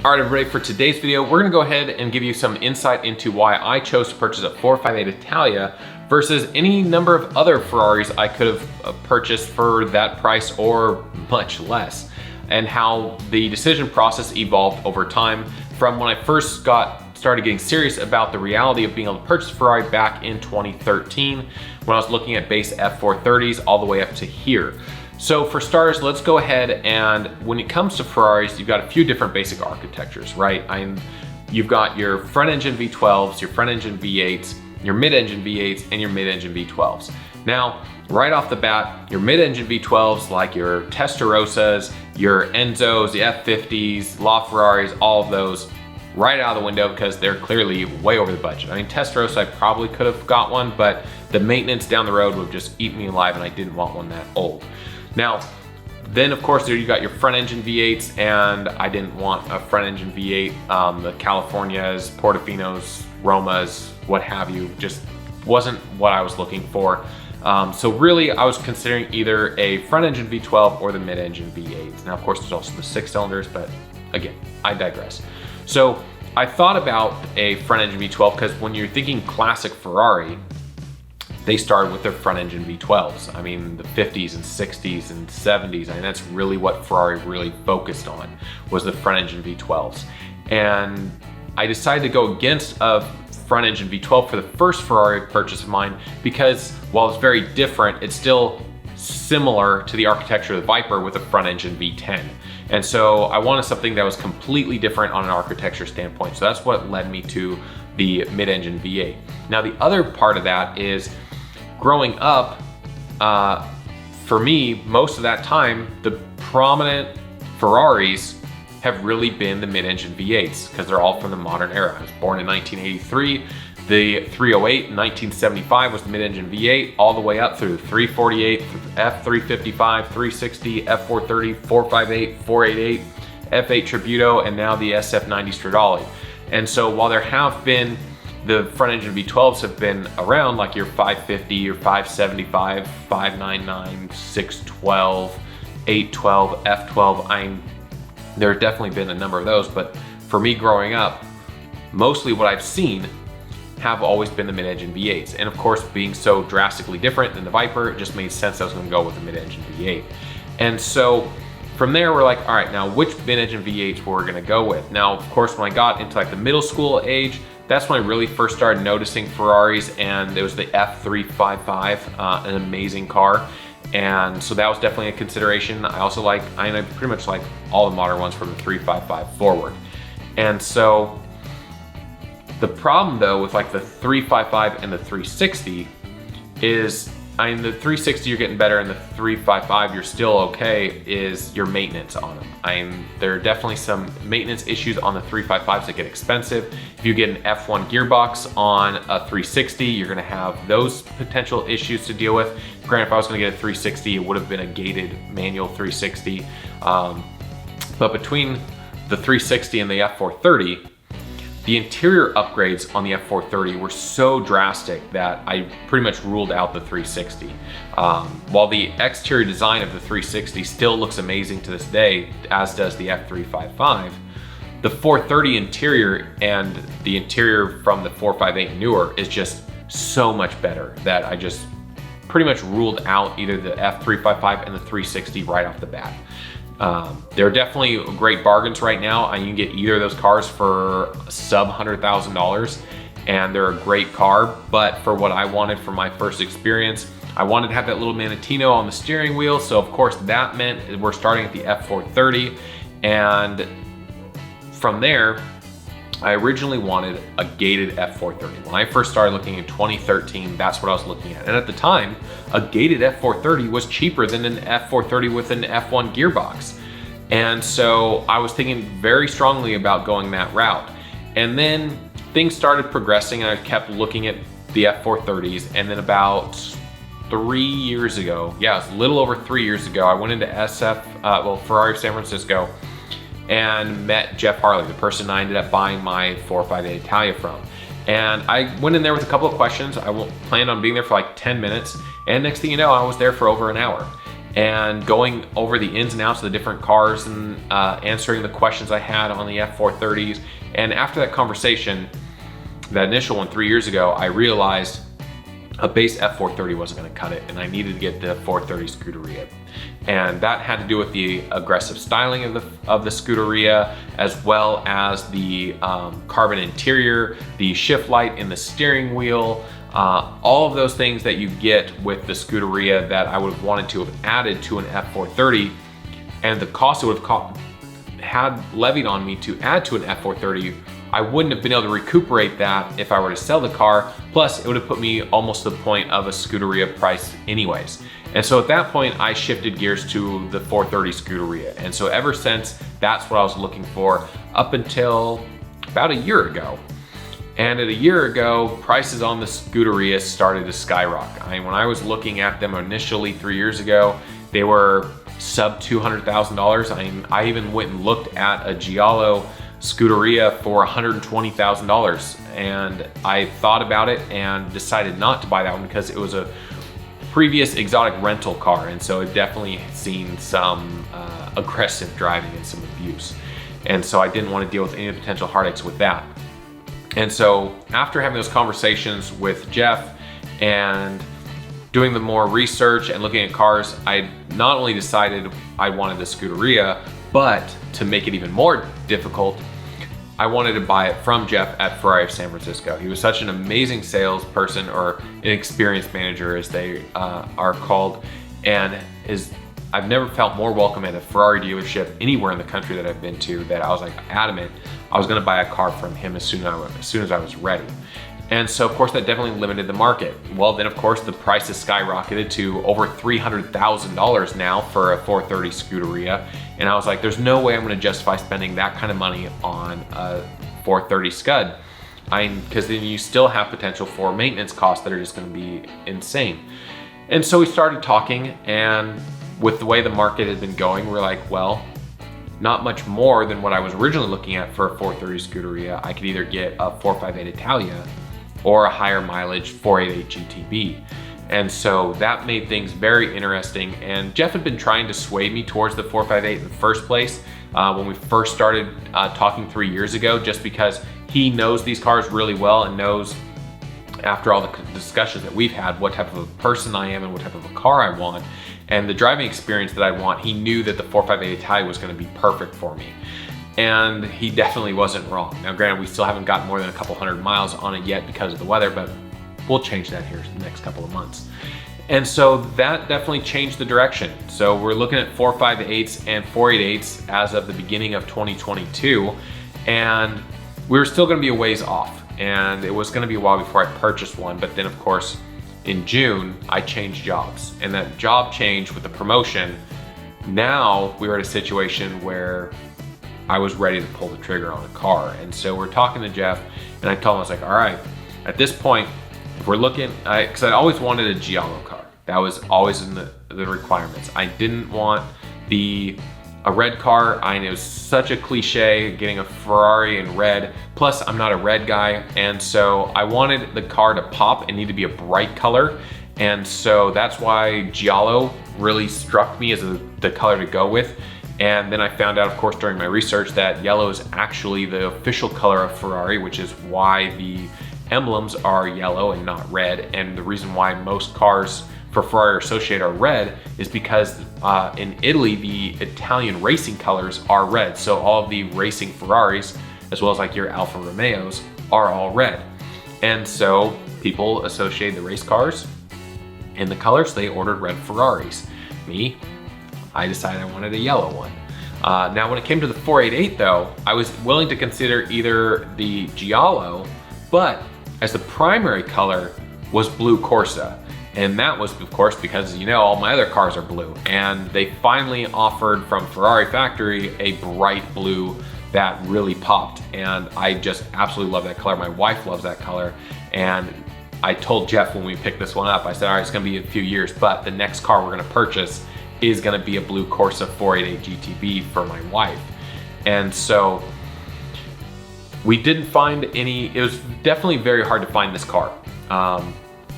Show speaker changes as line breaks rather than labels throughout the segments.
All right, everybody, for today's video, we're gonna go ahead and give you some insight into why I chose to purchase a 458 Italia versus any number of other Ferraris I could have purchased for that price or much less, and how the decision process evolved over time from when I first started getting serious about the reality of being able to purchase a Ferrari back in 2013, when I was looking at base F430s all the way up to here. So for starters, let's go ahead, and when it comes to Ferraris, you've got a few different basic architectures, right? You've got your front engine V12s, your front engine V8s, your mid-engine V8s, and your mid-engine V12s. Now, right off the bat, your mid-engine V12s, like your Testarossas, your Enzos, the F50s, LaFerraris, all of those, right out of the window because they're clearly way over the budget. I mean, Testarossa, I probably could have got one, but the maintenance down the road would just eat me alive, and I didn't want one that old. Now, then of course there you got your front engine V8s, and I didn't want a front engine V8. The Californias, Portofinos, Romas, what have you, just wasn't what I was looking for. So really I was considering either a front engine V12 or the mid engine V8s. Now of course there's also the 6 cylinders, but again, I digress. So I thought about a front engine V12 because when you're thinking classic Ferrari, they started with their front engine V12s. I mean, the 50s and 60s and 70s, I mean, that's really what Ferrari really focused on, was the front engine V12s. And I decided to go against a front engine V12 for the first Ferrari purchase of mine because while it's very different, it's still similar to the architecture of the Viper with a front engine V10. And so I wanted something that was completely different on an architecture standpoint. So that's what led me to the mid-engine V8. Now the other part of that is, growing up, for me, most of that time, the prominent Ferraris have really been the mid-engine V8s because they're all from the modern era. I was born in 1983. The 308 in 1975 was the mid-engine V8, all the way up through 348, F355, 360, F430, 458, 488, F8 Tributo, and now the SF90 Stradale. And so while there have been, the front engine V12s have been around, like your 550, your 575, 599, 612, 812, F12. There have definitely been a number of those, but for me growing up, mostly what I've seen have always been the mid-engine V8s. And of course, being so drastically different than the Viper, it just made sense I was gonna go with the mid-engine V8. And so from there, we're like, all right, now which mid-engine V8s we're gonna go with? Now, of course, when I got into like the middle school age, that's when I really first started noticing Ferraris, and it was the F355, an amazing car. And so that was definitely a consideration. I also I pretty much like all the modern ones from the 355 forward. And so the problem though with like the 355 and the 360 is, the 360 you're getting better, and the 355 you're still okay, is your maintenance on them. There are definitely some maintenance issues on the 355s that get expensive. If you get an F1 gearbox on a 360, you're gonna have those potential issues to deal with. Granted, if I was gonna get a 360, it would have been a gated manual 360. But between the 360 and the F430, the interior upgrades on the F430 were so drastic that I pretty much ruled out the 360. While the exterior design of the 360 still looks amazing to this day, as does the F355, the 430 interior and the interior from the 458 newer is just so much better that I just pretty much ruled out either the F355 and the 360 right off the bat. They're definitely great bargains right now. You can get either of those cars for sub $100,000, and they're a great car. But for what I wanted for my first experience, I wanted to have that little Manatino on the steering wheel. So of course that meant we're starting at the F430, and from there, I originally wanted a gated F430. When I first started looking in 2013, that's what I was looking at. And at the time, a gated F430 was cheaper than an F430 with an F1 gearbox. And so I was thinking very strongly about going that route. And then things started progressing, and I kept looking at the F430s. And then about 3 years ago, yeah, it was a little over 3 years ago, I went into Ferrari of San Francisco, and met Jeff Harley, the person I ended up buying my 458 Italia from. And I went in there with a couple of questions. I planned on being there for like 10 minutes, and next thing you know, I was there for over an hour. and going over the ins and outs of the different cars and answering the questions I had on the F430s. And after that conversation, that initial one 3 years ago, I realized a base F430 wasn't going to cut it, and I needed to get the 430 Scuderia. And that had to do with the aggressive styling of the Scuderia, as well as the carbon interior, the shift light in the steering wheel, all of those things that you get with the Scuderia that I would have wanted to have added to an F430, and the cost it would have had levied on me to add to an F430, I wouldn't have been able to recuperate that if I were to sell the car. Plus, it would have put me almost to the point of a Scuderia price anyways. And so at that point, I shifted gears to the 430 Scuderia. And so ever since, that's what I was looking for up until about a year ago. And at a year ago, prices on the Scuderia started to skyrocket. When I was looking at them initially 3 years ago, they were sub $200,000. I even went and looked at a Giallo Scuderia for $120,000, and I thought about it and decided not to buy that one because it was a previous exotic rental car, and so it definitely seen some aggressive driving and some abuse, and so I didn't want to deal with any potential heartaches with that. And so after having those conversations with Jeff and doing the more research and looking at cars, I not only decided I wanted the Scuderia, but to make it even more difficult, I wanted to buy it from Jeff at Ferrari of San Francisco. He was such an amazing salesperson, or an experienced manager as they are called, and I've never felt more welcome at a Ferrari dealership anywhere in the country that I've been to, that I was like adamant I was gonna buy a car from him as soon as I was ready. And so of course that definitely limited the market. Well, then of course the prices skyrocketed to over $300,000 now for a 430 Scuderia. And I was like, there's no way I'm gonna justify spending that kind of money on a 430 Scud. Because then you still have potential for maintenance costs that are just gonna be insane. And so we started talking, and with the way the market had been going, we're like, well, not much more than what I was originally looking at for a 430 Scuderia. I could either get a 458 Italia or a higher mileage 488 GTB. And so that made things very interesting. And Jeff had been trying to sway me towards the 458 in the first place when we first started talking 3 years ago, just because he knows these cars really well and knows, after all the discussions that we've had, what type of a person I am and what type of a car I want and the driving experience that I want. He knew that the 458 Italia was going to be perfect for me. And he definitely wasn't wrong. Now granted, we still haven't gotten more than a couple hundred miles on it yet because of the weather, but we'll change that here in the next couple of months. And so that definitely changed the direction. So we're looking at 458s and 488s as of the beginning of 2022, and we were still gonna be a ways off, and it was gonna be a while before I purchased one. But then of course, in June, I changed jobs, and that job change with the promotion, now we were at a situation where I was ready to pull the trigger on a car. And so we're talking to Jeff, and I told him, I was like, all right, at this point, if we're looking, because I always wanted a Giallo car. That was always in the requirements. I didn't want a red car. It was such a cliche getting a Ferrari in red. Plus, I'm not a red guy, and so I wanted the car to pop and need to be a bright color. And so that's why Giallo really struck me as the color to go with. And then I found out, of course, during my research that yellow is actually the official color of Ferrari, which is why the emblems are yellow and not red. And the reason why most cars for Ferrari associated are red is because in Italy, the Italian racing colors are red. So all of the racing Ferraris, as well as like your Alfa Romeos, are all red. And so people associate the race cars in the colors, they ordered red Ferraris. Me, I decided I wanted a yellow one. Now when it came to the 488 though, I was willing to consider either the Giallo, but as the primary color was blue Corsa. And that was, of course, because you know all my other cars are blue. And they finally offered from Ferrari factory a bright blue that really popped. And I just absolutely love that color. My wife loves that color. And I told Jeff when we picked this one up, I said, all right, it's gonna be a few years, but the next car we're gonna purchase is gonna be a blue Corsa 488 GTB for my wife. And so we didn't find any, it was definitely very hard to find this car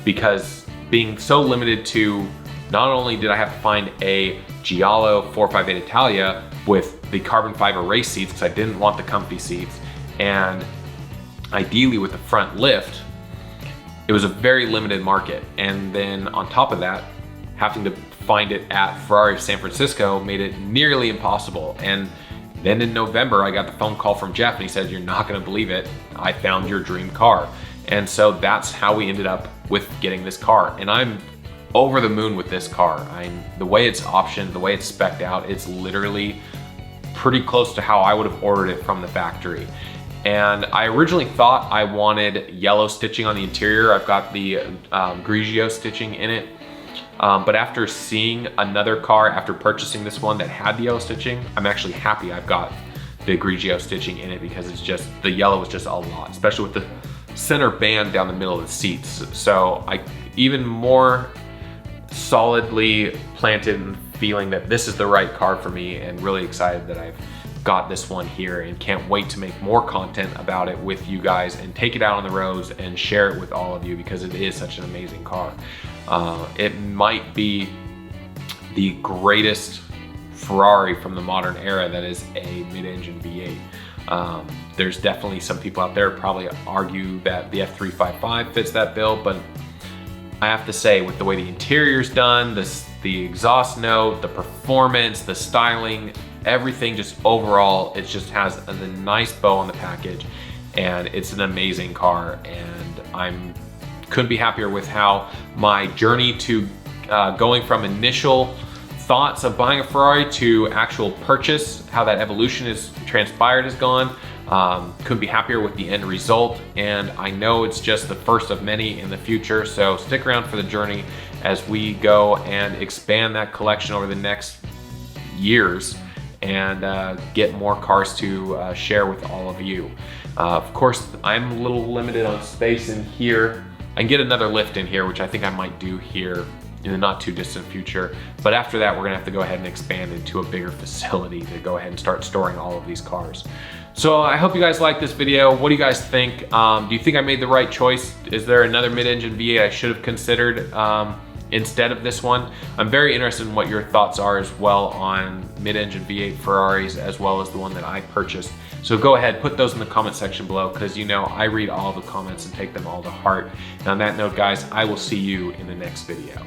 because being so limited to not only did I have to find a Giallo 458 Italia with the carbon fiber race seats, because I didn't want the comfy seats, and ideally with the front lift, it was a very limited market. And then on top of that, having to find it at Ferrari San Francisco made it nearly impossible. And then in November, I got the phone call from Jeff and he said, "You're not gonna believe it, I found your dream car." And so that's how we ended up with getting this car. And I'm over the moon with this car. The way it's optioned, the way it's spec'd out, it's literally pretty close to how I would have ordered it from the factory. And I originally thought I wanted yellow stitching on the interior. I've got the Grigio stitching in it. But after seeing another car, after purchasing this one that had the yellow stitching, I'm actually happy I've got the Grigio stitching in it, because it's just, the yellow is just a lot, especially with the center band down the middle of the seats. So I even more solidly planted in feeling that this is the right car for me, and really excited that I've got this one here, and can't wait to make more content about it with you guys and take it out on the roads and share it with all of you, because it is such an amazing car. It might be the greatest Ferrari from the modern era that is a mid-engine V8. There's definitely some people out there probably argue that the F355 fits that bill, but I have to say, with the way the interior's done, the exhaust note, the performance, the styling, everything just overall, it just has a nice bow on the package, and it's an amazing car. And couldn't be happier with how my journey to going from initial thoughts of buying a Ferrari to actual purchase, how that evolution has transpired has gone. Couldn't be happier with the end result, and I know it's just the first of many in the future, so stick around for the journey as we go and expand that collection over the next years, and get more cars to share with all of you. Of course, I'm a little limited on space in here. I can get another lift in here, which I think I might do here in the not too distant future. But after that, we're gonna have to go ahead and expand into a bigger facility to go ahead and start storing all of these cars. So I hope you guys like this video. What do you guys think? Do you think I made the right choice? Is there another mid-engine V8 I should have considered instead of this one? I'm very interested in what your thoughts are as well on mid-engine V8 Ferraris, as well as the one that I purchased. So go ahead, put those in the comment section below, because you know I read all the comments and take them all to heart. And on that note, guys, I will see you in the next video.